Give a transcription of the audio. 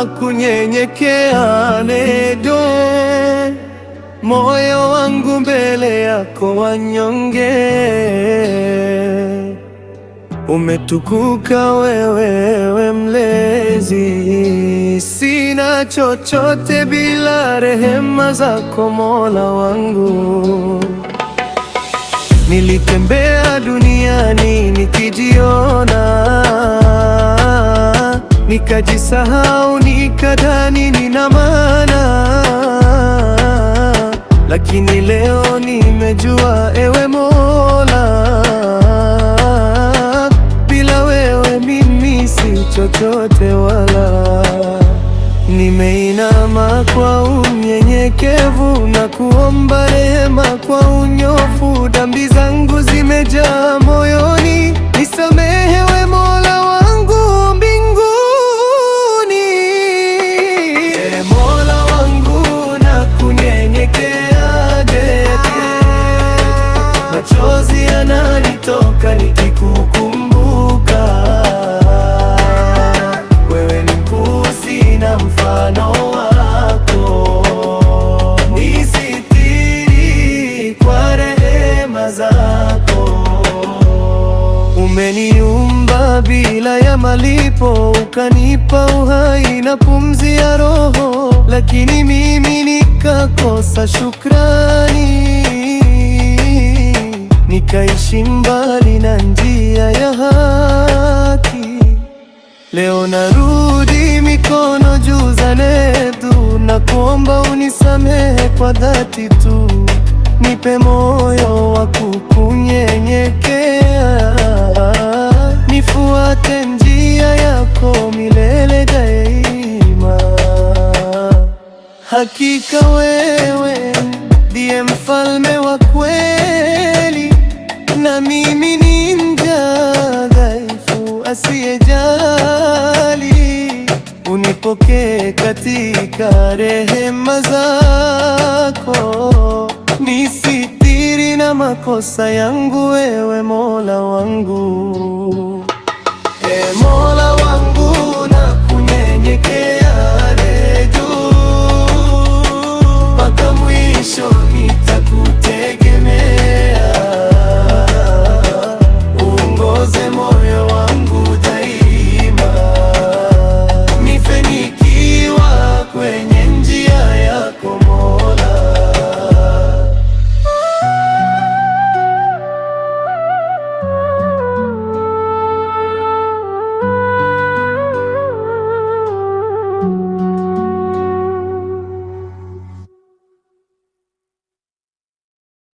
na kunyenyekea. Nedo moyo wangu mbele yako wanyonge, umetukuka wewe mlezi. Sina chochote bila rehema zako Mola wangu. Nilitembea duniani nikijiona, nikajisahau, nikadhani nina maana, lakini leo nimejua ewe Mola, bila wewe mimi si chochote wala. Nimeinama kwa unyenyekevu na kuomba rehema kwa unyofu. Dhambi zangu zimejaa moyoni, nisamehewe Mola wangu mbinguni. E Mola wangu na kunyenyekea dede, machozi yananitoka nikikukumbuka. Wewe ni mkuu, sina mfano wako, nisitiri kwa rehema zako. Umeniumba bila ya malipo, ukanipa uhai na pumzi ya roho, lakini mimi nikakosa shukrani, nikaishi mbali na njia ya haki. Leo narudi mikono juu za nedu, na kuomba unisamehe kwa dhati tu. Nipe moyo wa kukunyenyekea, nifuate njia yako milele daima. Hakika wewe ndiye mfalme wa kweli, na mimi ni mja dhaifu asiyejali. Unipokee katika rehema zako, nisitiri na makosa yangu wewe Mola wangu. E Mola